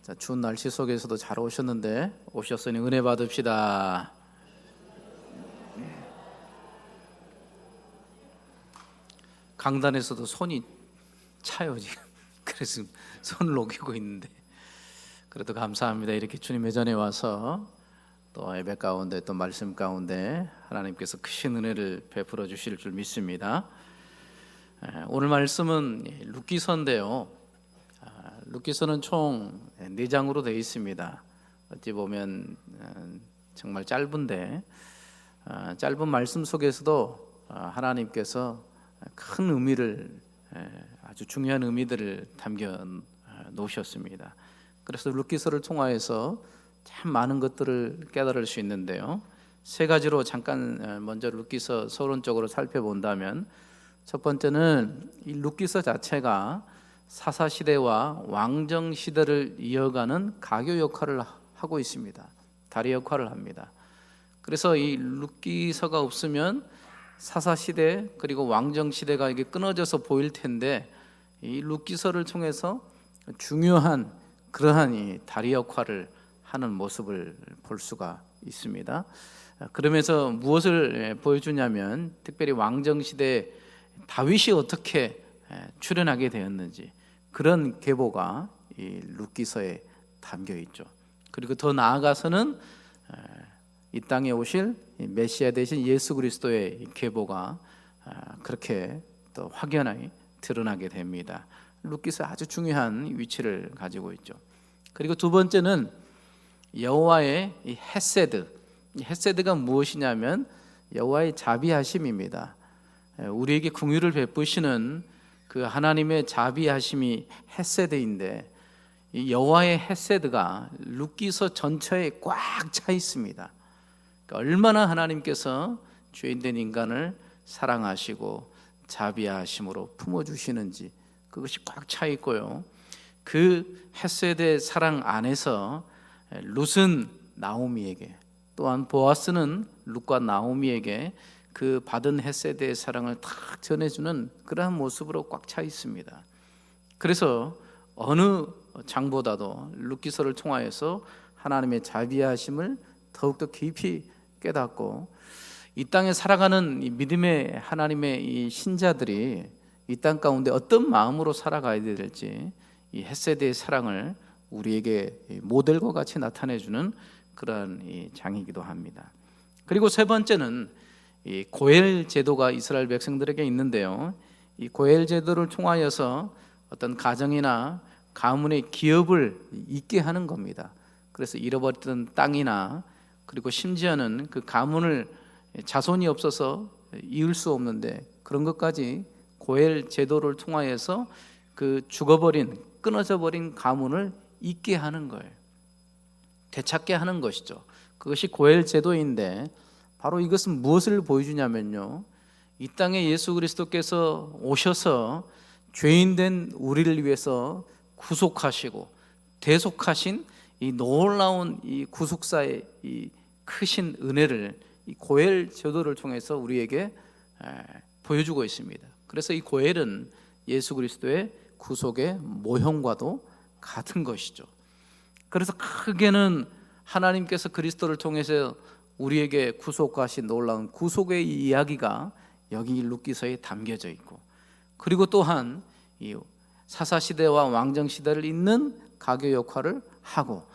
자, 추운 날씨 속에서도 잘 오셨는데 오셨으니 은혜 받읍시다. 강단에서도 손이 차요 지금. 그래서 손을 녹이고 있는데 그래도 감사합니다. 이렇게 주님의 전에 와서 또 예배 가운데 또 말씀 가운데 하나님께서 크신 은혜를 베풀어 주실 줄 믿습니다. 오늘 말씀은 룻기서인데요. 룻기서는 총 4장으로 되어 있습니다. 어찌 보면 정말 짧은데 짧은 말씀 속에서도 하나님께서 큰 의미를, 아주 중요한 의미들을 담겨 놓으셨습니다. 그래서 룻기서를 통하여서 참 많은 것들을 깨달을 수 있는데요. 3가지로 잠깐 먼저 룻기서 서론적으로 살펴본다면, 첫 번째는 이 룻기서 자체가 사사시대와 왕정시대를 이어가는 가교 역할을 하고 있습니다. 다리 역할을 합니다. 그래서 이 룻기서가 없으면 사사시대 그리고 왕정시대가 이게 끊어져서 보일 텐데, 이 룻기서를 통해서 중요한 그러한 이 다리 역할을 하는 모습을 볼 수가 있습니다. 그러면서 무엇을 보여주냐면, 특별히 왕정시대 다윗이 어떻게 출현하게 되었는지, 그런 계보가 이 룻기서에 담겨 있죠. 그리고 더 나아가서는 이 땅에 오실 메시아 되신 예수 그리스도의 계보가 그렇게 또 확연하게 드러나게 됩니다. 룻기서 아주 중요한 위치를 가지고 있죠. 그리고 두 번째는 여호와의 이 헤세드. 이 헤세드가 무엇이냐면 여호와의 자비하심입니다. 우리에게 긍휼을 베푸시는 그 하나님의 자비하심이 헤세드인데, 이 여호와의 헤세드가 룻기서 전체에 꽉 차 있습니다. 그러니까 얼마나 하나님께서 죄인된 인간을 사랑하시고 자비하심으로 품어주시는지 그것이 꽉 차 있고요. 그 헤세드의 사랑 안에서 룻은 나오미에게, 또한 보아스는 룻과 나오미에게 그 받은 헤세드의 사랑을 탁 전해주는 그러한 모습으로 꽉 차 있습니다. 그래서 어느 장보다도 룻기서를 통하여서 하나님의 자비하심을 더욱더 깊이 깨닫고, 이 땅에 살아가는 이 믿음의 하나님의 이 신자들이 이 땅 가운데 어떤 마음으로 살아가야 될지, 이 헤세드의 사랑을 우리에게 모델과 같이 나타내주는 그러한 이 장이기도 합니다. 그리고 세 번째는 이 고엘 제도가 이스라엘 백성들에게 있는데요. 이 고엘 제도를 통하여서 어떤 가정이나 가문의 기업을 잇게 하는 겁니다. 그래서 잃어버렸던 땅이나, 그리고 심지어는 그 가문을 자손이 없어서 이을 수 없는데 그런 것까지 고엘 제도를 통하여서 그 죽어버린, 끊어져 버린 가문을 잇게 하는 거예요. 되찾게 하는 것이죠. 그것이 고엘 제도인데, 바로 이것은 무엇을 보여주냐면요, 이 땅에 예수 그리스도께서 오셔서 죄인된 우리를 위해서 구속하시고 대속하신 이 놀라운 이 구속사의 이 크신 은혜를 이 고엘 제도를 통해서 우리에게 보여주고 있습니다. 그래서 이 고엘은 예수 그리스도의 구속의 모형과도 같은 것이죠. 그래서 크게는 하나님께서 그리스도를 통해서 우리에게 구속하신 놀라운 구속의 이야기가 여기 룻기서에 담겨져 있고, 그리고 또한 이 사사시대와 왕정시대를 잇는 가교 역할을 하고,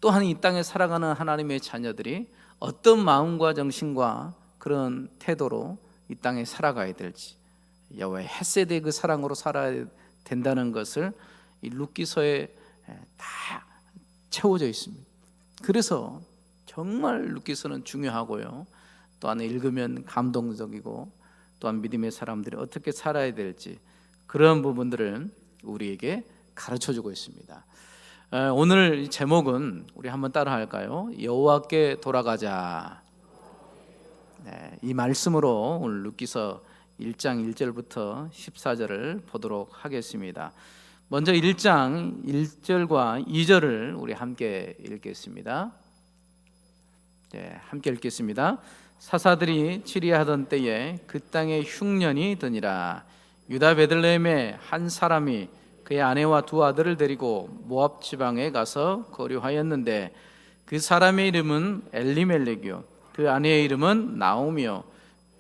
또한 이 땅에 살아가는 하나님의 자녀들이 어떤 마음과 정신과 그런 태도로 이 땅에 살아가야 될지, 여호와의 헤세드의 그 사랑으로 살아야 된다는 것을 이 룻기서에 다 채워져 있습니다. 그래서 정말 룻기서는 중요하고요, 또한 읽으면 감동적이고, 또한 믿음의 사람들이 어떻게 살아야 될지 그런 부분들을 우리에게 가르쳐주고 있습니다. 오늘 제목은 우리 한번 따라 할까요? 여호와께 돌아가자. 네, 이 말씀으로 오늘 룻기서 1장 1절부터 14절을 보도록 하겠습니다. 먼저 1장 1절과 2절을 우리 함께 읽겠습니다. 네, 함께 읽겠습니다. 사사들이 치리하던 때에 그 땅에 흉년이 드니라. 유다 베들레헴에 한 사람이 그의 아내와 두 아들을 데리고 모압 지방에 가서 거류하였는데 그 사람의 이름은 엘리멜렉이요 그 아내의 이름은 나오미요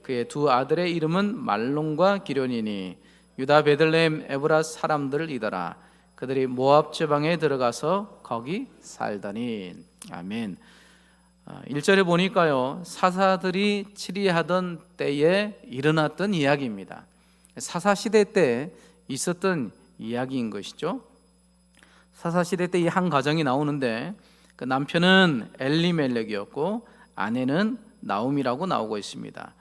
그의 두 아들의 이름은 말론과 기련이니 유다 베들레헴 에브라 사람들이더라. 그들이 모압 지방에 들어가서 거기 살더니. 아멘. 1절에 보니까요, 사사들이 치리하던 때에 일어났던 이야기입니다. 사사시대 때 있었던 이야기인 것이죠. 사사시대 때 이 한 가정이 나오는데 그 남편은 엘리멜렉이었고 아내는 나오미라고 나오고 있습니다.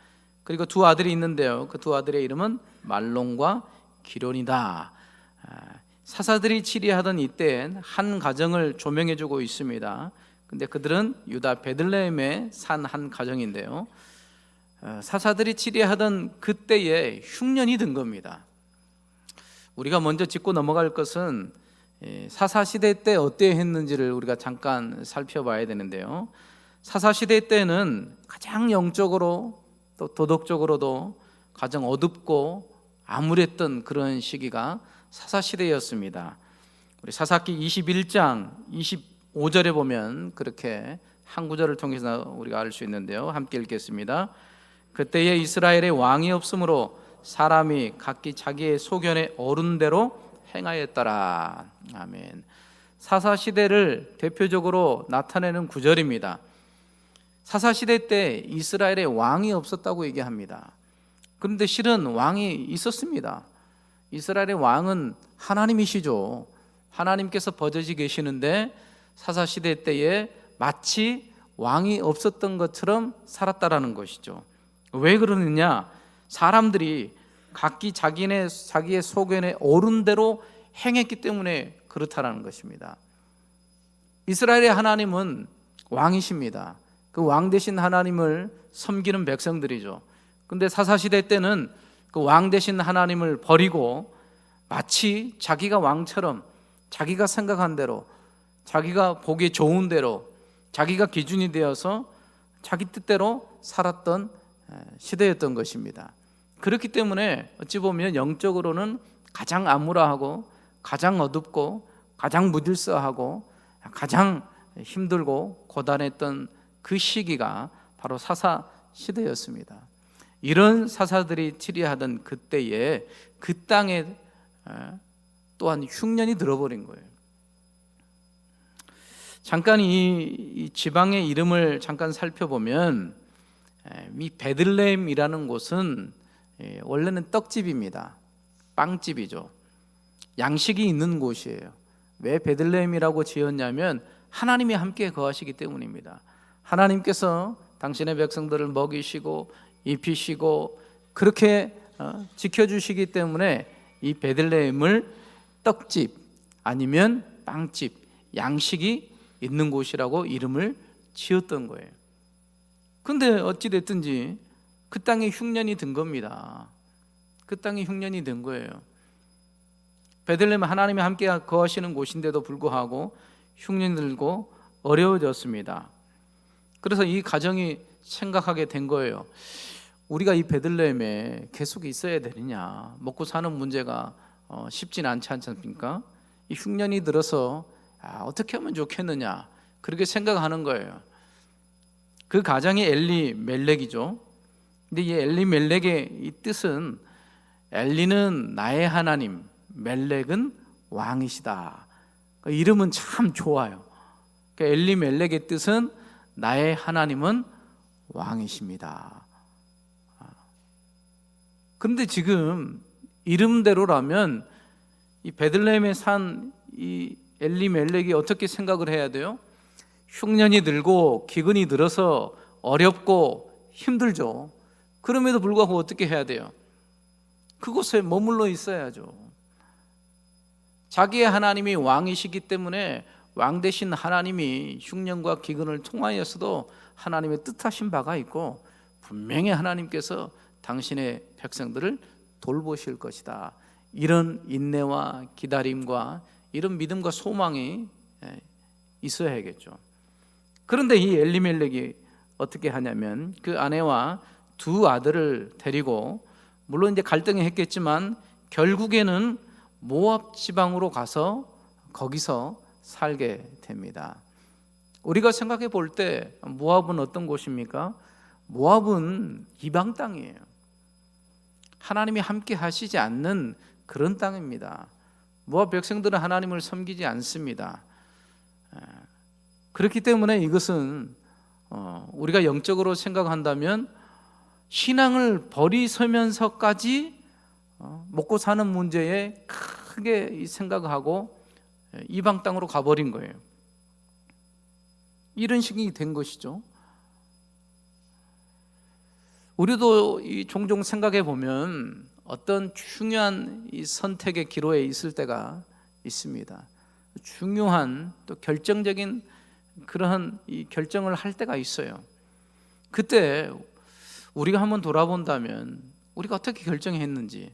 그리고 두 아들이 있는데요, 그 두 아들의 이름은 말론과 기련이다. 사사들이 치리하던 이때엔 한 가정을 조명해주고 있습니다. 근데 그들은 유다 베들레헴에 산 한 가정인데요, 사사들이 치리하던 그때에 흉년이 든 겁니다. 우리가 먼저 짚고 넘어갈 것은 사사시대 때 어떠했는지를 우리가 잠깐 살펴봐야 되는데요, 사사시대 때는 가장 영적으로 또 도덕적으로도 가장 어둡고 암울했던 그런 시기가 사사시대였습니다. 우리 사사기 21장 25절에 보면 그렇게 한 구절을 통해서 우리가 알 수 있는데요, 함께 읽겠습니다. 그때에 이스라엘에 왕이 없으므로 사람이 각기 자기의 소견에 오른 대로 행하였더라. 아멘. 사사시대를 대표적으로 나타내는 구절입니다. 사사시대 때 이스라엘에 왕이 없었다고 얘기합니다. 그런데 실은 왕이 있었습니다. 이스라엘의 왕은 하나님이시죠. 하나님께서 버젓이 계시는데 사사시대 때에 마치 왕이 없었던 것처럼 살았다라는 것이죠. 왜 그러느냐? 사람들이 각기 자기의 소견에 오른 대로 행했기 때문에 그렇다라는 것입니다. 이스라엘의 하나님은 왕이십니다. 그 왕 되신 하나님을 섬기는 백성들이죠. 근데 사사시대 때는 그 왕 되신 하나님을 버리고 마치 자기가 왕처럼 자기가 생각한 대로, 자기가 보기 좋은 대로, 자기가 기준이 되어서 자기 뜻대로 살았던 시대였던 것입니다. 그렇기 때문에 어찌 보면 영적으로는 가장 암울하고 가장 어둡고 가장 무질서하고 가장 힘들고 고단했던 그 시기가 바로 사사 시대였습니다. 이런 사사들이 치리하던 그때에 그 땅에 또한 흉년이 들어버린 거예요. 잠깐 이 지방의 이름을 잠깐 살펴보면, 이 베들레헴이라는 곳은 원래는 떡집입니다. 빵집이죠. 양식이 있는 곳이에요. 왜 베들레헴이라고 지었냐면 하나님이 함께 거하시기 때문입니다. 하나님께서 당신의 백성들을 먹이시고 입히시고 그렇게 지켜주시기 때문에 이 베들레헴을 떡집 아니면 빵집, 양식이 있는 곳이라고 이름을 지었던 거예요. 근데 어찌 됐든지 그 땅에 흉년이 든 겁니다. 그 땅에 흉년이 든 거예요. 베들레헴은 하나님이 함께 거하시는 곳인데도 불구하고 흉년이 들고 어려워졌습니다. 그래서 이 가정이 생각하게 된 거예요. 우리가 이 베들레헴에 계속 있어야 되느냐, 먹고 사는 문제가 쉽진 않지 않습니까? 이 흉년이 들어서 어떻게 하면 좋겠느냐, 그렇게 생각하는 거예요. 그 가장이 엘리멜렉이죠. 근데 이 엘리멜렉의 이 뜻은, 엘리는 나의 하나님, 멜렉은 왕이시다. 그러니까 이름은 참 좋아요. 그러니까 엘리멜렉의 뜻은 나의 하나님은 왕이십니다. 그런데 지금 이름대로라면 이 베들레헴에 산 이 엘리멜렉이 어떻게 생각을 해야 돼요? 흉년이 들고 기근이 들어서 어렵고 힘들죠. 그럼에도 불구하고 어떻게 해야 돼요? 그곳에 머물러 있어야죠. 자기의 하나님이 왕이시기 때문에 왕 되신 하나님이 흉년과 기근을 통하여서도 하나님의 뜻하신 바가 있고, 분명히 하나님께서 당신의 백성들을 돌보실 것이다, 이런 인내와 기다림과 이런 믿음과 소망이 있어야겠죠. 그런데 이 엘리멜렉이 어떻게 하냐면 그 아내와 두 아들을 데리고, 물론 이제 갈등이 했겠지만 결국에는 모압 지방으로 가서 거기서 살게 됩니다. 우리가 생각해 볼 때 모압은 어떤 곳입니까? 모압은 이방 땅이에요. 하나님이 함께 하시지 않는 그런 땅입니다. 모압 백성들은 하나님을 섬기지 않습니다. 그렇기 때문에 이것은 우리가 영적으로 생각한다면 신앙을 버리서면서까지 먹고 사는 문제에 크게 생각하고 이방 땅으로 가버린 거예요. 이런 식이 된 것이죠. 우리도 종종 생각해 보면 어떤 중요한 이 선택의 기로에 있을 때가 있습니다. 중요한 또 결정적인 그러한 이 결정을 할 때가 있어요. 그때 우리가 한번 돌아본다면 우리가 어떻게 결정했는지,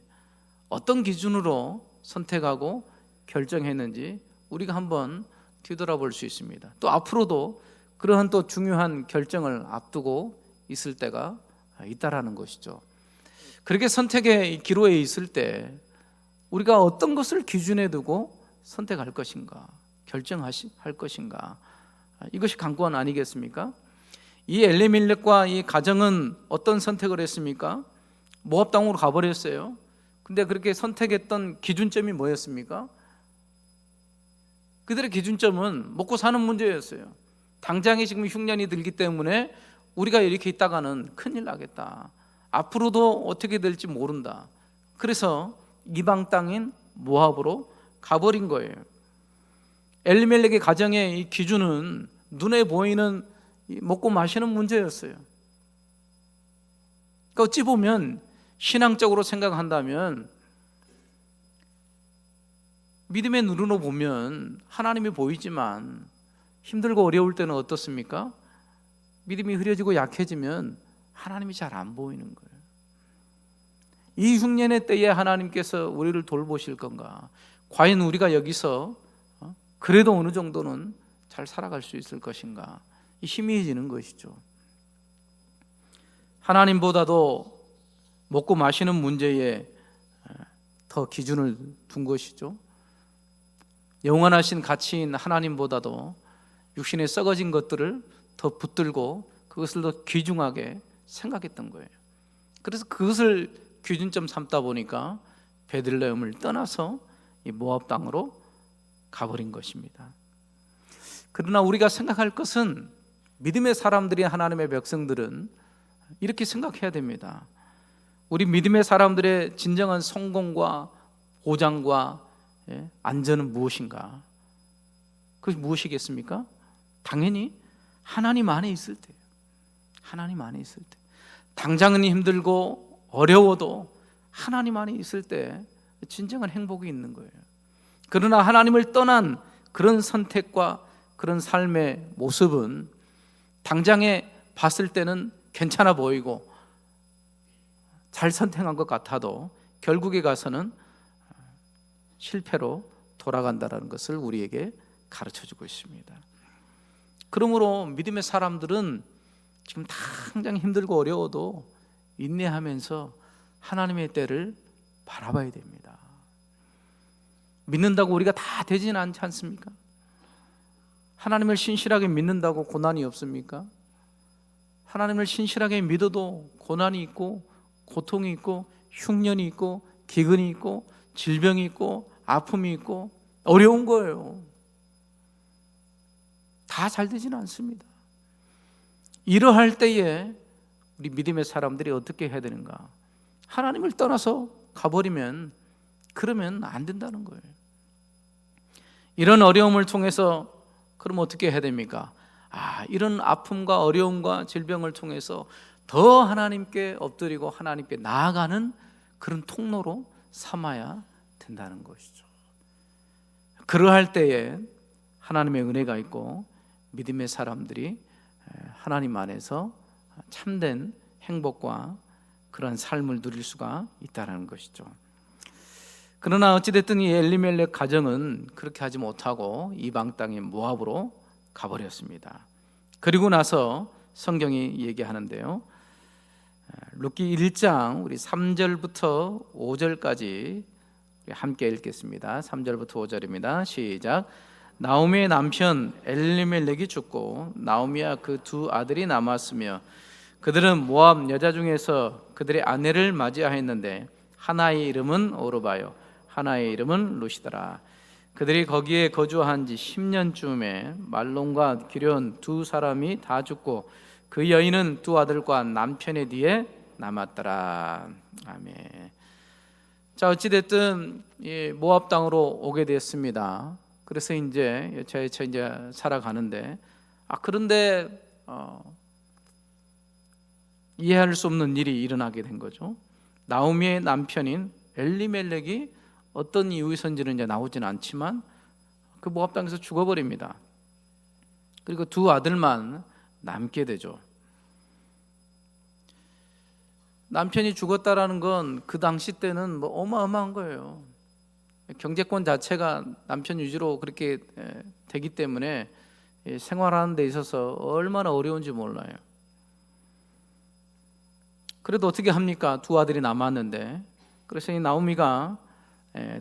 어떤 기준으로 선택하고 결정했는지 우리가 한번 뒤돌아볼 수 있습니다. 또 앞으로도 그러한 또 중요한 결정을 앞두고 있을 때가 있다라는 것이죠. 그렇게 선택의 기로에 있을 때 우리가 어떤 것을 기준에 두고 선택할 것인가, 결정할 것인가, 이것이 관건 아니겠습니까? 이 엘리멜렉과 이 가정은 어떤 선택을 했습니까? 모압 땅으로 가버렸어요. 근데 그렇게 선택했던 기준점이 뭐였습니까? 그들의 기준점은 먹고 사는 문제였어요. 당장에 지금 흉년이 들기 때문에 우리가 이렇게 있다가는 큰일 나겠다. 앞으로도 어떻게 될지 모른다. 그래서 이방 땅인 모압으로 가버린 거예요. 엘리멜렉의 가정의 이 기준은 눈에 보이는 먹고 마시는 문제였어요. 그러니까 어찌 보면 신앙적으로 생각한다면 믿음의 눈으로 보면 하나님이 보이지만 힘들고 어려울 때는 어떻습니까? 믿음이 흐려지고 약해지면 하나님이 잘 안 보이는 거예요. 이 흉년의 때에 하나님께서 우리를 돌보실 건가? 과연 우리가 여기서 그래도 어느 정도는 잘 살아갈 수 있을 것인가? 희미해지는 것이죠. 하나님보다도 먹고 마시는 문제에 더 기준을 둔 것이죠. 영원하신 가치인 하나님보다도 육신에 썩어진 것들을 더 붙들고 그것을 더 귀중하게 생각했던 거예요. 그래서 그것을 기준점 삼다 보니까 베들레헴을 떠나서 이 모압 땅으로 가버린 것입니다. 그러나 우리가 생각할 것은 믿음의 사람들이, 하나님의 백성들은 이렇게 생각해야 됩니다. 우리 믿음의 사람들의 진정한 성공과 보장과 안전은 무엇인가? 그것이 무엇이겠습니까? 당연히 하나님 안에 있을 때예요. 하나님 안에 있을 때. 당장은 힘들고 어려워도 하나님 안에 있을 때 진정한 행복이 있는 거예요. 그러나 하나님을 떠난 그런 선택과 그런 삶의 모습은 당장에 봤을 때는 괜찮아 보이고 잘 선택한 것 같아도 결국에 가서는 실패로 돌아간다는 것을 우리에게 가르쳐주고 있습니다. 그러므로 믿음의 사람들은 지금 당장 힘들고 어려워도 인내하면서 하나님의 때를 바라봐야 됩니다. 믿는다고 우리가 다 되지는 않지 않습니까? 하나님을 신실하게 믿는다고 고난이 없습니까? 하나님을 신실하게 믿어도 고난이 있고 고통이 있고 흉년이 있고 기근이 있고 질병이 있고 아픔이 있고 어려운 거예요. 다 잘 되지는 않습니다. 이러할 때에 우리 믿음의 사람들이 어떻게 해야 되는가? 하나님을 떠나서 가버리면 그러면 안 된다는 거예요. 이런 어려움을 통해서 그럼 어떻게 해야 됩니까? 이런 아픔과 어려움과 질병을 통해서 더 하나님께 엎드리고 하나님께 나아가는 그런 통로로 삼아야 된다는 것이죠. 그러할 때에 하나님의 은혜가 있고 믿음의 사람들이 하나님 안에서 참된 행복과 그런 삶을 누릴 수가 있다는 것이죠. 그러나 어찌됐든 이 엘리멜렉 가정은 그렇게 하지 못하고 이방 땅인 모압으로 가버렸습니다. 그리고 나서 성경이 얘기하는데요, 룻기 1장 우리 3절부터 5절까지 함께 읽겠습니다. 3절부터 5절입니다. 시작. 나오미의 남편 엘리멜렉이 죽고 나오미와 그 두 아들이 남았으며 그들은 모압 여자 중에서 그들의 아내를 맞이하였는데 하나의 이름은 오르바요 하나의 이름은 루시더라. 그들이 거기에 거주한 지 10년쯤에 말론과 기럨 두 사람이 다 죽고 그 여인은 두 아들과 남편의 뒤에 남았더라. 아멘. 자, 어찌됐든 모압 땅으로 오게 됐습니다. 그래서 이제 여차여차 이제 살아가는데 그런데 이해할 수 없는 일이 일어나게 된 거죠. 나오미의 남편인 엘리멜렉이 어떤 이유에서인지는 이제 나오진 않지만 그 모압 땅에서 죽어버립니다. 그리고 두 아들만 남게 되죠. 남편이 죽었다라는 건 그 당시 때는 뭐 어마어마한 거예요. 경제권 자체가 남편 위주로 그렇게 되기 때문에 생활하는 데 있어서 얼마나 어려운지 몰라요. 그래도 어떻게 합니까? 두 아들이 남았는데. 그래서 이 나오미가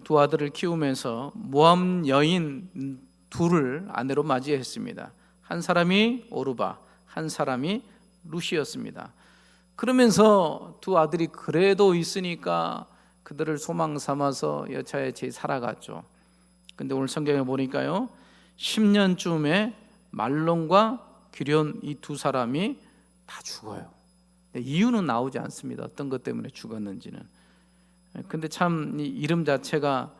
두 아들을 키우면서 모압 여인 둘을 아내로 맞이했습니다. 한 사람이 오르바, 한 사람이 루시였습니다. 그러면서 두 아들이 그래도 있으니까 그들을 소망 삼아서 여차여차 살아갔죠. 근데 오늘 성경에 보니까요 10년쯤에 말론과 기럨 이 두 사람이 다 죽어요. 이유는 나오지 않습니다. 어떤 것 때문에 죽었는지는. 근데 참 이 이름 자체가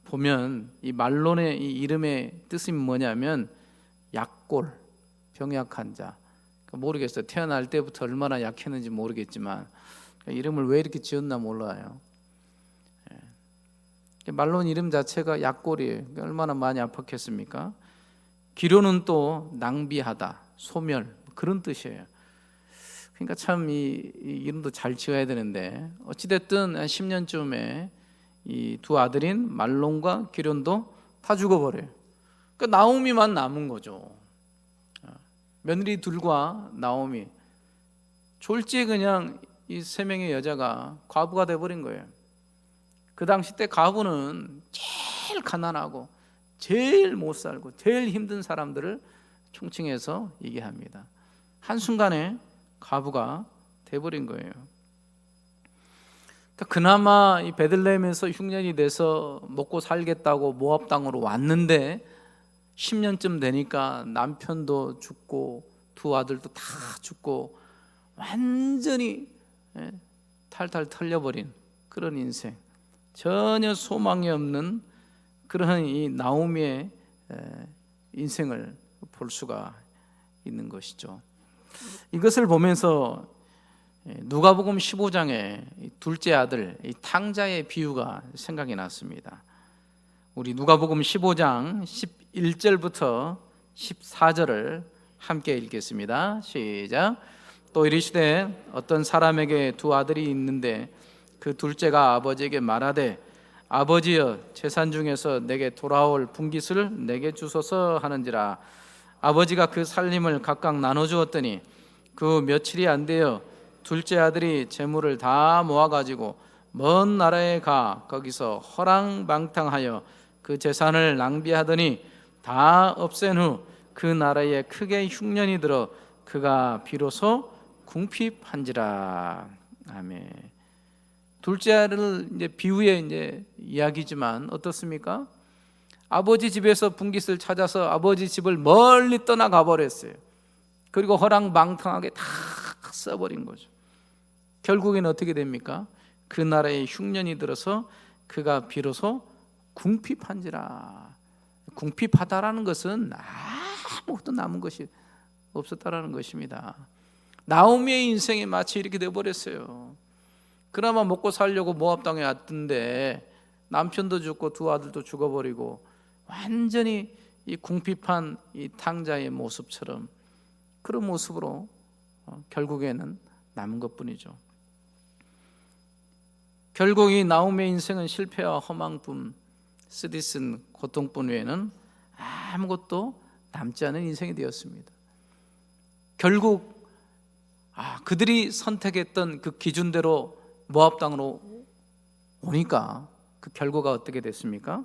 보면 이 말론의 이 이름의 뜻이 뭐냐면 약골, 병약한 자. 모르겠어요. 태어날 때부터 얼마나 약했는지 모르겠지만 이름을 왜 이렇게 지었나 몰라요. 말론 이름 자체가 약골이에요. 얼마나 많이 아팠겠습니까? 기럨은 또 낭비하다, 소멸 그런 뜻이에요. 그러니까 참 이 이름도 잘 지어야 되는데 어찌됐든 10년쯤에 이 두 아들인 말론과 기럨도 다 죽어버려요. 그러니까 나오미만 남은 거죠. 며느리 둘과 나오미 졸지에 그냥 이 세 명의 여자가 과부가 돼버린 거예요. 그 당시 때 과부는 제일 가난하고 제일 못 살고 제일 힘든 사람들을 총칭해서 얘기합니다. 한순간에 과부가 돼버린 거예요. 그러니까 그나마 이 베들레헴에서 흉년이 돼서 먹고 살겠다고 모압 땅으로 왔는데 10년쯤 되니까 남편도 죽고 두 아들도 다 죽고 완전히 탈탈 털려버린 그런 인생, 전혀 소망이 없는 그런 이 나오미의 인생을 볼 수가 있는 것이죠. 이것을 보면서 누가복음 15장의 둘째 아들 이 탕자의 비유가 생각이 났습니다. 우리 누가복음 15장 11절부터 14절을 함께 읽겠습니다. 시작. 또 이르시되 어떤 사람에게 두 아들이 있는데 그 둘째가 아버지에게 말하되 아버지여 재산 중에서 내게 돌아올 분깃을 내게 주소서 하는지라. 아버지가 그 살림을 각각 나눠주었더니 그 며칠이 안 되어 둘째 아들이 재물을 다 모아가지고 먼 나라에 가 거기서 허랑방탕하여 그 재산을 낭비하더니 다 없앤 후 그 나라에 크게 흉년이 들어 그가 비로소 궁핍한지라. 아멘. 둘째 아들을 이제 비유의 이제 이야기지만 어떻습니까? 아버지 집에서 분깃을 찾아서 아버지 집을 멀리 떠나가 버렸어요. 그리고 허랑방탕하게 다 써버린 거죠. 결국엔 어떻게 됩니까? 그 나라에 흉년이 들어서 그가 비로소 궁핍한지라. 궁핍하다라는 것은 아무것도 남은 것이 없었다라는 것입니다. 나오미의 인생이 마치 이렇게 되어버렸어요. 그나마 먹고 살려고 모압 땅에 왔던데 남편도 죽고 두 아들도 죽어버리고 완전히 이 궁핍한 이 탕자의 모습처럼 그런 모습으로 결국에는 남은 것뿐이죠. 결국 이 나오미의 인생은 실패와 허망뿐, 쓰디쓴 고통뿐 외에는 아무것도 남지 않은 인생이 되었습니다. 결국 그들이 선택했던 그 기준대로 모압 땅으로 오니까 그 결과가 어떻게 됐습니까?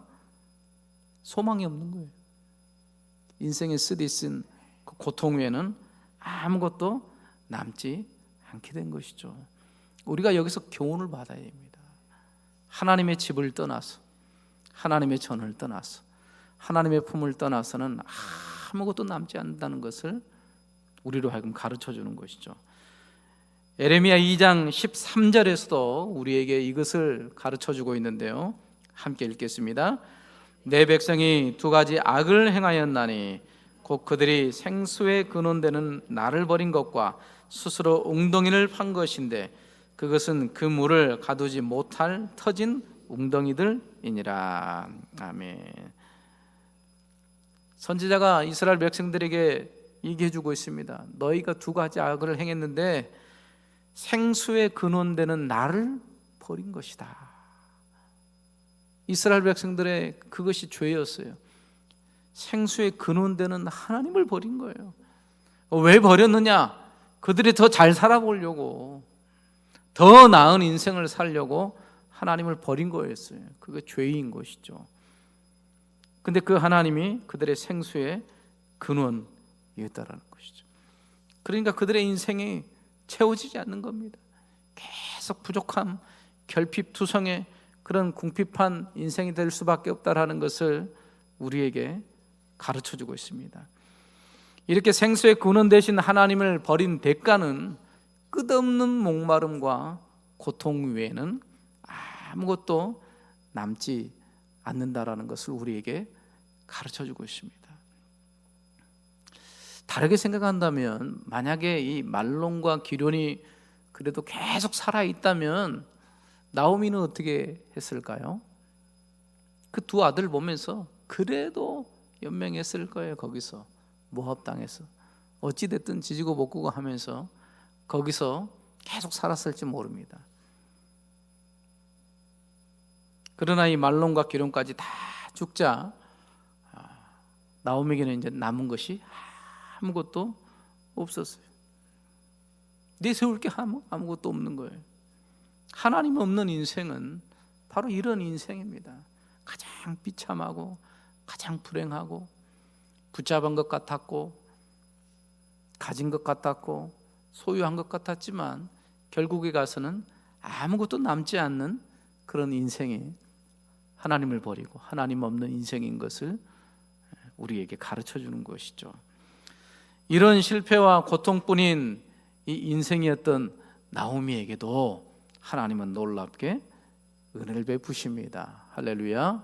소망이 없는 거예요. 인생의 쓰디쓴 그 고통 외에는 아무것도 남지 않게 된 것이죠. 우리가 여기서 교훈을 받아야 됩니다. 하나님의 집을 떠나서, 하나님의 전을 떠나서, 하나님의 품을 떠나서는 아무것도 남지 않는다는 것을 우리로 하여금 가르쳐 주는 것이죠. 예레미야 2장 13절에서도 우리에게 이것을 가르쳐 주고 있는데요, 함께 읽겠습니다. 내 백성이 두 가지 악을 행하였나니 곧 그들이 생수의 근원되는 나를 버린 것과 스스로 웅덩이를 판 것인데 그것은 그 물을 가두지 못할 터진 웅덩이들이니라. 아멘. 선지자가 이스라엘 백성들에게 얘기해 주고 있습니다. 너희가 두 가지 악을 행했는데 생수의 근원되는 나를 버린 것이다. 이스라엘 백성들의 그것이 죄였어요. 생수의 근원되는 하나님을 버린 거예요. 왜 버렸느냐? 그들이 더 잘 살아보려고, 더 나은 인생을 살려고 하나님을 버린 거였어요. 그게 죄인 것이죠. 근데 그 하나님이 그들의 생수의 근원이었다라는 것이죠. 그러니까 그들의 인생이 채워지지 않는 겁니다. 계속 부족함, 결핍투성의 그런 궁핍한 인생이 될 수밖에 없다라는 것을 우리에게 가르쳐주고 있습니다. 이렇게 생수의 근원 되신 하나님을 버린 대가는 끝없는 목마름과 고통 외에는 아무것도 남지 않는다라는 것을 우리에게 가르쳐주고 있습니다. 다르게 생각한다면, 만약에 이 말론과 기련이 그래도 계속 살아있다면 나오미는 어떻게 했을까요? 그 두 아들 보면서 그래도 연명했을 거예요. 거기서 모압 땅에서 어찌됐든 지지고 볶고 하면서 거기서 계속 살았을지 모릅니다. 그러나 이 말론과 기론까지 다 죽자 나오미에게는 이제 남은 것이 아무것도 없었어요. 내세울 게 아무것도 없는 거예요. 하나님 없는 인생은 바로 이런 인생입니다. 가장 비참하고 가장 불행하고 붙잡은 것 같았고 가진 것 같았고 소유한 것 같았지만 결국에 가서는 아무것도 남지 않는 그런 인생이 하나님을 버리고 하나님 없는 인생인 것을 우리에게 가르쳐 주는 것이죠. 이런 실패와 고통뿐인 이 인생이었던 나오미에게도 하나님은 놀랍게 은혜를 베푸십니다. 할렐루야.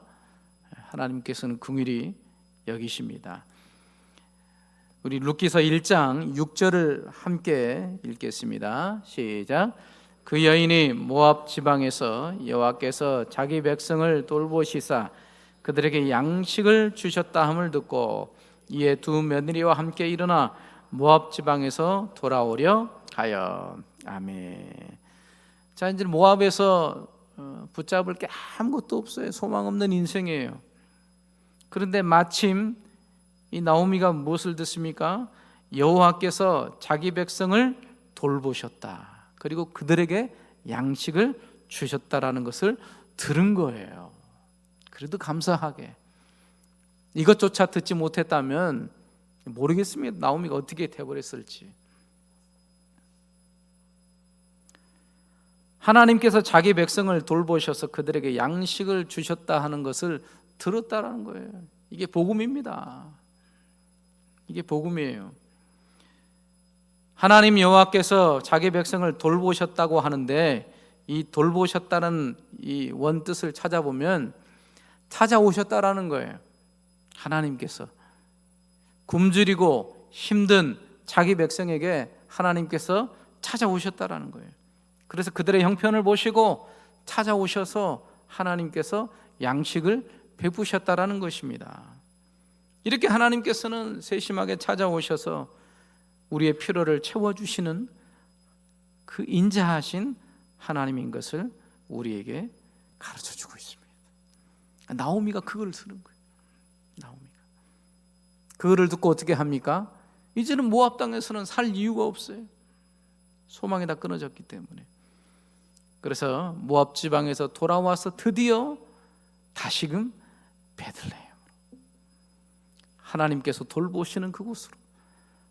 하나님께서는 긍휼히 여기십니다. 우리 룻기서 1장 6절을 함께 읽겠습니다. 시작. 그 여인이 모압 지방에서 여호와께서 자기 백성을 돌보시사 그들에게 양식을 주셨다 함을 듣고 이에 두 며느리와 함께 일어나 모압 지방에서 돌아오려 하여. 아멘. 자, 이제 모압에서 붙잡을 게 아무것도 없어요. 소망 없는 인생이에요. 그런데 마침 이 나오미가 무엇을 듣습니까? 여호와께서 자기 백성을 돌보셨다. 그리고 그들에게 양식을 주셨다라는 것을 들은 거예요. 그래도 감사하게. 이것조차 듣지 못했다면 모르겠습니다. 나오미가 어떻게 되어버렸을지. 하나님께서 자기 백성을 돌보셔서 그들에게 양식을 주셨다 하는 것을 들었다라는 거예요. 이게 복음입니다. 이게 복음이에요. 하나님 여호와께서 자기 백성을 돌보셨다고 하는데 이 돌보셨다는 이 원뜻을 찾아보면 찾아오셨다라는 거예요. 하나님께서 굶주리고 힘든 자기 백성에게 하나님께서 찾아오셨다라는 거예요. 그래서 그들의 형편을 보시고 찾아오셔서 하나님께서 양식을 베푸셨다라는 것입니다. 이렇게 하나님께서는 세심하게 찾아오셔서 우리의 필요를 채워주시는 그 인자하신 하나님인 것을 우리에게 가르쳐주고 있습니다. 나오미가 그걸 들은 거예요. 나오미가 그거를 듣고 어떻게 합니까? 이제는 모압 땅에서는 살 이유가 없어요. 소망이 다 끊어졌기 때문에. 그래서 모압 지방에서 돌아와서 드디어 다시금 베들레헴으로, 하나님께서 돌보시는 그곳으로,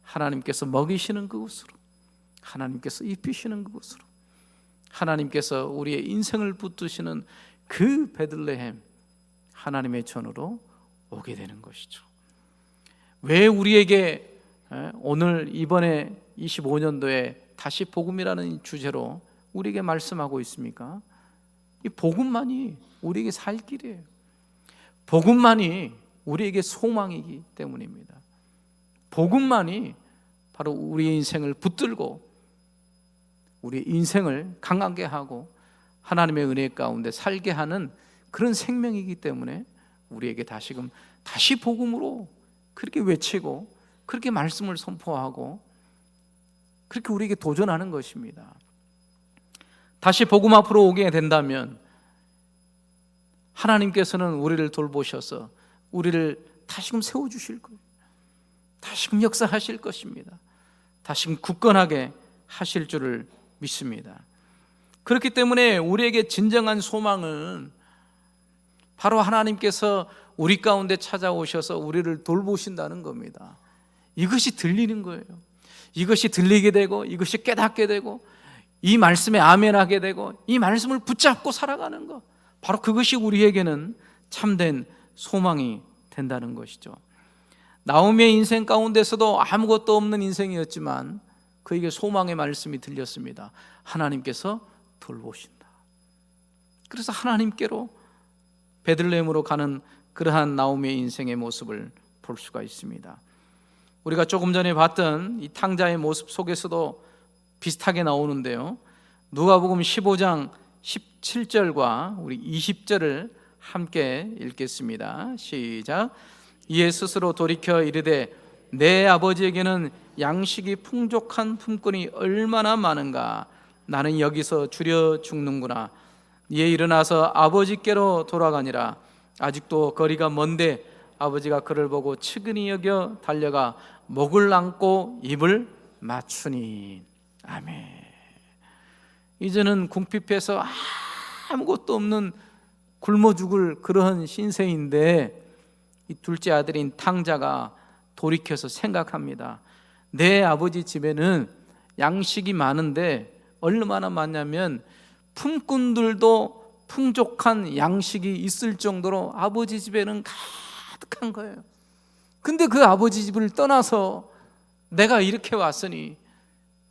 하나님께서 먹이시는 그곳으로, 하나님께서 입히시는 그곳으로, 하나님께서 우리의 인생을 붙드시는 그 베들레헴, 하나님의 전으로 오게 되는 것이죠. 왜 우리에게 오늘 이번에 25년도에 다시 복음이라는 주제로 우리에게 말씀하고 있습니까? 이 복음만이 우리에게 살 길이에요. 복음만이 우리에게 소망이기 때문입니다. 복음만이 바로 우리의 인생을 붙들고 우리의 인생을 강하게 하고 하나님의 은혜 가운데 살게 하는 그런 생명이기 때문에 우리에게 다시 복음으로 그렇게 외치고 그렇게 말씀을 선포하고 그렇게 우리에게 도전하는 것입니다. 다시 복음 앞으로 오게 된다면 하나님께서는 우리를 돌보셔서 우리를 다시금 세워주실 거예요. 다시금 역사하실 것입니다. 다시금 굳건하게 하실 줄을 믿습니다. 그렇기 때문에 우리에게 진정한 소망은 바로 하나님께서 우리 가운데 찾아오셔서 우리를 돌보신다는 겁니다. 이것이 들리는 거예요. 이것이 들리게 되고 이것이 깨닫게 되고 이 말씀에 아멘하게 되고 이 말씀을 붙잡고 살아가는 것, 바로 그것이 우리에게는 참된 소망이 된다는 것이죠. 나오미의 인생 가운데서도 아무것도 없는 인생이었지만 그에게 소망의 말씀이 들렸습니다. 하나님께서 돌보신다. 그래서 하나님께로 베들레헴으로 가는 그러한 나오미의 인생의 모습을 볼 수가 있습니다. 우리가 조금 전에 봤던 이 탕자의 모습 속에서도 비슷하게 나오는데요, 누가복음 15장 17절과 우리 20절을 함께 읽겠습니다. 시작. 이에 스스로 돌이켜 이르되 내 아버지에게는 양식이 풍족한 품꾼이 얼마나 많은가, 나는 여기서 줄여 죽는구나. 이에 일어나서 아버지께로 돌아가니라. 아직도 거리가 먼데 아버지가 그를 보고 측은히 여겨 달려가 목을 안고 입을 맞추니. 아멘. 이제는 궁핍해서 아무것도 없는 굶어 죽을 그러한 신세인데 이 둘째 아들인 탕자가 돌이켜서 생각합니다. 내 아버지 집에는 양식이 많은데 얼마나 많냐면 품꾼들도 풍족한 양식이 있을 정도로 아버지 집에는 가득한 거예요. 근데 그 아버지 집을 떠나서 내가 이렇게 왔으니,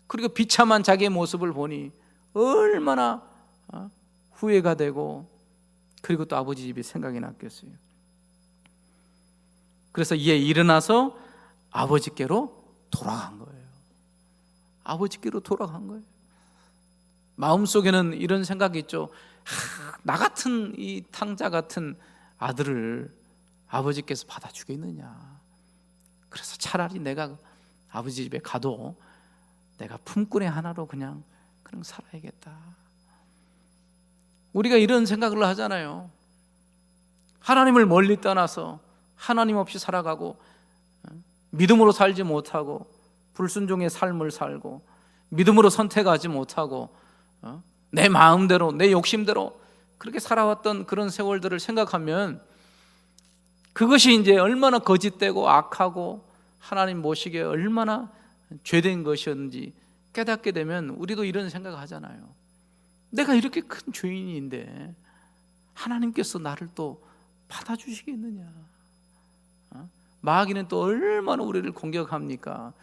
그리고 비참한 자기의 모습을 보니 얼마나 후회가 되고 그리고 또 아버지 집이 생각이 났겠어요. 그래서 이에 일어나서 아버지께로 돌아간 거예요. 아버지께로 돌아간 거예요. 마음속에는 이런 생각이 있죠. 나 같은 이 탕자 같은 아들을 아버지께서 받아주겠느냐. 그래서 차라리 내가 아버지 집에 가도 내가 품꾼의 하나로 그냥 살아야겠다. 우리가 이런 생각을 하잖아요. 하나님을 멀리 떠나서 하나님 없이 살아가고 믿음으로 살지 못하고 불순종의 삶을 살고 믿음으로 선택하지 못하고 내 마음대로 내 욕심대로 그렇게 살아왔던 그런 세월들을 생각하면 그것이 이제 얼마나 거짓되고 악하고 하나님 모시기에 얼마나 죄된 것이었는지 깨닫게 되면 우리도 이런 생각을 하잖아요. 내가 이렇게 큰 죄인인데 하나님께서 나를 또 받아주시겠느냐. 마귀는 또 얼마나 우리를 공격합니까?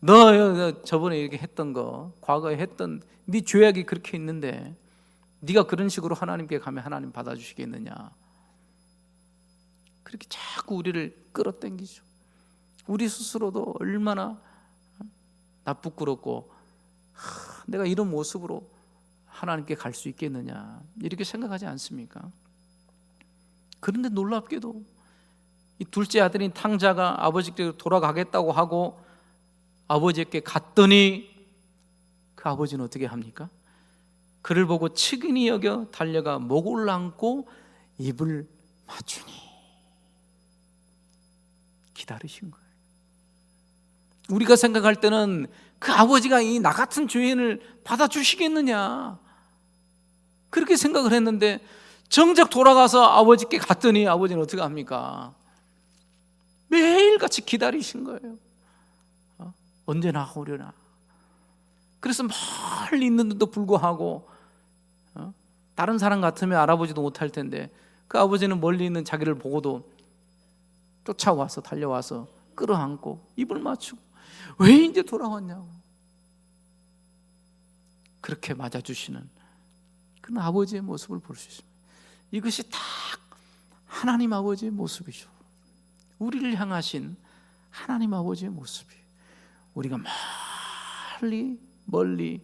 너 저번에 이렇게 했던 거, 과거에 했던 네 죄악이 그렇게 있는데 네가 그런 식으로 하나님께 가면 하나님 받아주시겠느냐. 그렇게 자꾸 우리를 끌어당기죠. 우리 스스로도 얼마나 나 부끄럽고 내가 이런 모습으로 하나님께 갈 수 있겠느냐 이렇게 생각하지 않습니까? 그런데 놀랍게도 이 둘째 아들인 탕자가 아버지께 돌아가겠다고 하고 아버지께 갔더니 그 아버지는 어떻게 합니까? 그를 보고 측은히 여겨 달려가 목을 안고 입을 맞추니. 기다리신 거예요. 우리가 생각할 때는 그 아버지가 이 나 같은 죄인을 받아주시겠느냐, 그렇게 생각을 했는데 정작 돌아가서 아버지께 갔더니 아버지는 어떻게 합니까? 매일같이 기다리신 거예요. 언제 나오려나. 그래서 멀리 있는데도 불구하고 다른 사람 같으면 알아보지도 못할 텐데 그 아버지는 멀리 있는 자기를 보고도 쫓아와서 달려와서 끌어안고 입을 맞추고 왜 이제 돌아왔냐고 그렇게 맞아주시는 그런 아버지의 모습을 볼 수 있습니다. 이것이 딱 하나님 아버지의 모습이죠. 우리를 향하신 하나님 아버지의 모습이 우리가 멀리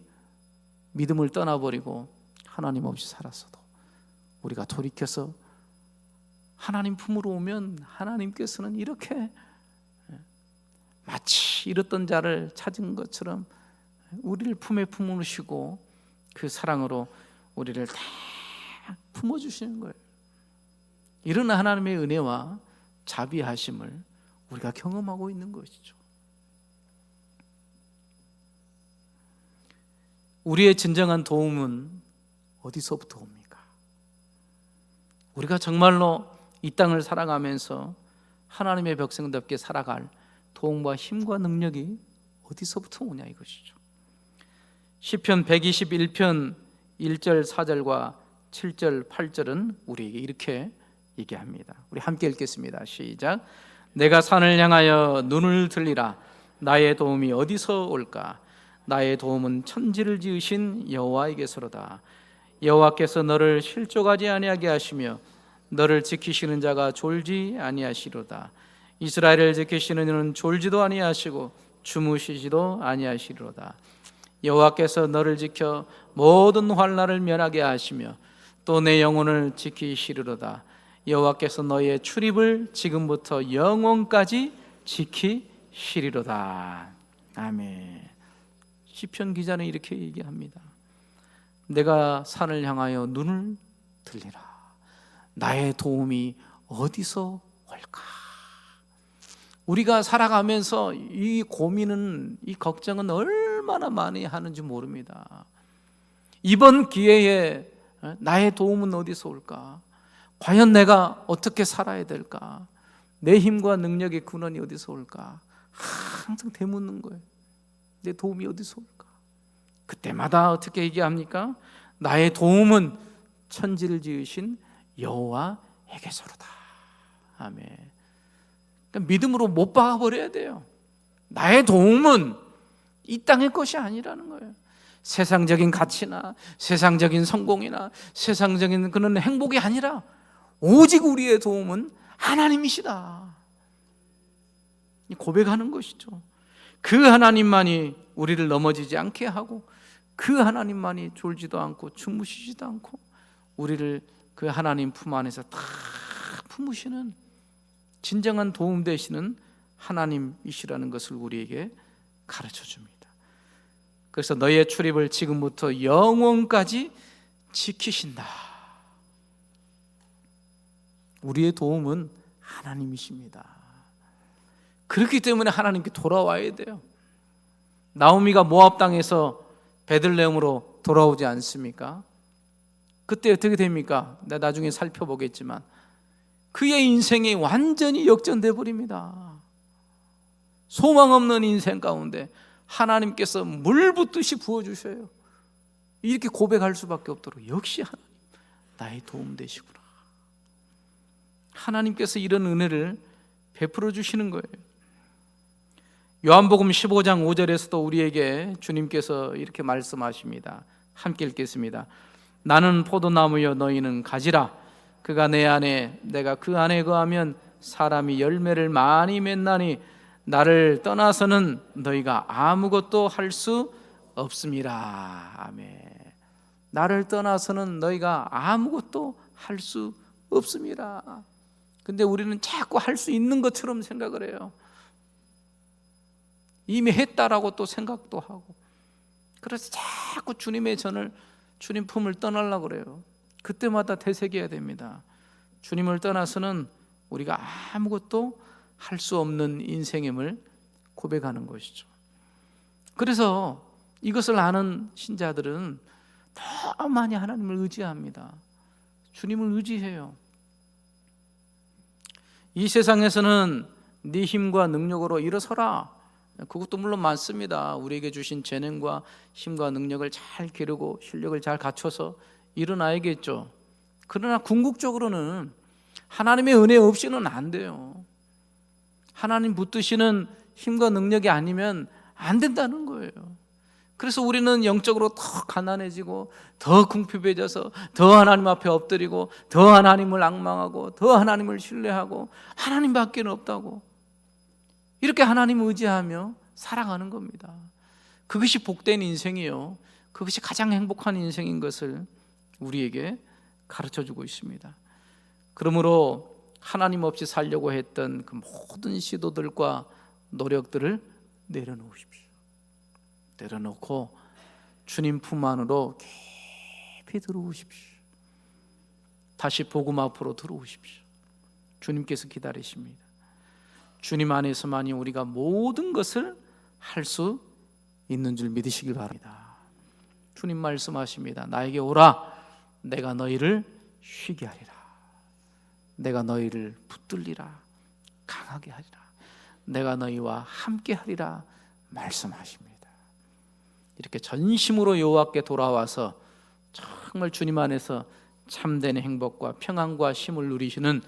믿음을 떠나버리고 하나님 없이 살았어도 우리가 돌이켜서 하나님 품으로 오면 하나님께서는 이렇게 마치 잃었던 자를 찾은 것처럼 우리를 품에 품으시고 그 사랑으로 우리를 다 품어주시는 거예요. 이런 하나님의 은혜와 자비하심을 우리가 경험하고 있는 것이죠. 우리의 진정한 도움은 어디서부터 옵니까? 우리가 정말로 이 땅을 살아가면서 하나님의 백성답게 살아갈 도움과 힘과 능력이 어디서부터 오냐 이것이죠. 시편 121편 1절 4절과 7절 8절은 우리에게 이렇게 얘기합니다. 우리 함께 읽겠습니다. 시작. 내가 산을 향하여 눈을 들리라. 나의 도움이 어디서 올까? 나의 도움은 천지를 지으신 여호와에게서로다. 여호와께서 너를 실족하지 아니하게 하시며 너를 지키시는 자가 졸지 아니하시로다. 이스라엘을 지키시는 이는 졸지도 아니하시고 주무시지도 아니하시리로다. 여호와께서 너를 지켜 모든 환난을 면하게 하시며 또 내 영혼을 지키시리로다. 여호와께서 너의 출입을 지금부터 영원까지 지키시리로다. 아멘. 시편 기자는 이렇게 얘기합니다. 내가 산을 향하여 눈을 들리라. 나의 도움이 어디서 올까? 우리가 살아가면서 이 고민은, 이 걱정은 얼마나 많이 하는지 모릅니다. 이번 기회에 나의 도움은 어디서 올까? 과연 내가 어떻게 살아야 될까? 내 힘과 능력의 근원이 어디서 올까? 항상 되묻는 거예요. 내 도움이 어디서 올까? 그때마다 어떻게 얘기합니까? 나의 도움은 천지를 지으신 여호와에게서로다. 아멘. 그러니까 믿음으로 못 박아버려야 돼요. 나의 도움은 이 땅의 것이 아니라는 거예요. 세상적인 가치나 세상적인 성공이나 세상적인 그런 행복이 아니라 오직 우리의 도움은 하나님이시다. 고백하는 것이죠. 그 하나님만이 우리를 넘어지지 않게 하고 그 하나님만이 졸지도 않고 주무시지도 않고 우리를 그 하나님 품 안에서 다 품으시는 진정한 도움 되시는 하나님이시라는 것을 우리에게 가르쳐 줍니다. 그래서 너의 출입을 지금부터 영원까지 지키신다. 우리의 도움은 하나님이십니다. 그렇기 때문에 하나님께 돌아와야 돼요. 나오미가 모압 땅에서 베들레헴으로 돌아오지 않습니까? 그때 어떻게 됩니까? 내가 나중에 살펴보겠지만 그의 인생이 완전히 역전돼 버립니다. 소망 없는 인생 가운데 하나님께서 물 붓듯이 부어주셔요. 이렇게 고백할 수밖에 없도록 역시 하나님 나의 도움 되시구나. 하나님께서 이런 은혜를 베풀어 주시는 거예요. 요한복음 15장 5절에서도 우리에게 주님께서 이렇게 말씀하십니다. 함께 읽겠습니다. 나는 포도나무여 너희는 가지라. 그가 내 안에 내가 그 안에 거하면 사람이 열매를 많이 맺나니 나를 떠나서는 너희가 아무것도 할 수 없음이라. 아멘. 나를 떠나서는 너희가 아무것도 할 수 없음이라. 근데 우리는 자꾸 할 수 있는 것처럼 생각을 해요. 이미 했다라고 또 생각도 하고, 그래서 자꾸 주님의 전을, 주님 품을 떠나려고 그래요. 그때마다 되새겨야 됩니다. 주님을 떠나서는 우리가 아무것도 할 수 없는 인생임을 고백하는 것이죠. 그래서 이것을 아는 신자들은 더 많이 하나님을 의지합니다. 주님을 의지해요. 이 세상에서는 네 힘과 능력으로 일어서라, 그것도 물론 많습니다. 우리에게 주신 재능과 힘과 능력을 잘 기르고 실력을 잘 갖춰서 일어나야겠죠. 그러나 궁극적으로는 하나님의 은혜 없이는 안 돼요. 하나님 붙드시는 힘과 능력이 아니면 안 된다는 거예요. 그래서 우리는 영적으로 더 가난해지고 더 궁핍해져서 더 하나님 앞에 엎드리고 더 하나님을 앙망하고 더 하나님을 신뢰하고 하나님밖에 없다고 이렇게 하나님을 의지하며 살아가는 겁니다. 그것이 복된 인생이요, 그것이 가장 행복한 인생인 것을 우리에게 가르쳐주고 있습니다. 그러므로 하나님 없이 살려고 했던 그 모든 시도들과 노력들을 내려놓으십시오. 내려놓고 주님 품 안으로 깊이 들어오십시오. 다시 복음 앞으로 들어오십시오. 주님께서 기다리십니다. 주님 안에서만이 우리가 모든 것을 할 수 있는 줄 믿으시길 바랍니다. 주님 말씀하십니다. 나에게 오라, 내가 너희를 쉬게 하리라. 내가 너희를 붙들리라, 강하게 하리라. 내가 너희와 함께 하리라 말씀하십니다. 이렇게 전심으로 여호와께 돌아와서 정말 주님 안에서 참된 행복과 평안과 쉼을 누리시는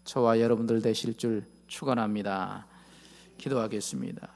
저와 여러분들 되실 줄 축원합니다. 기도하겠습니다.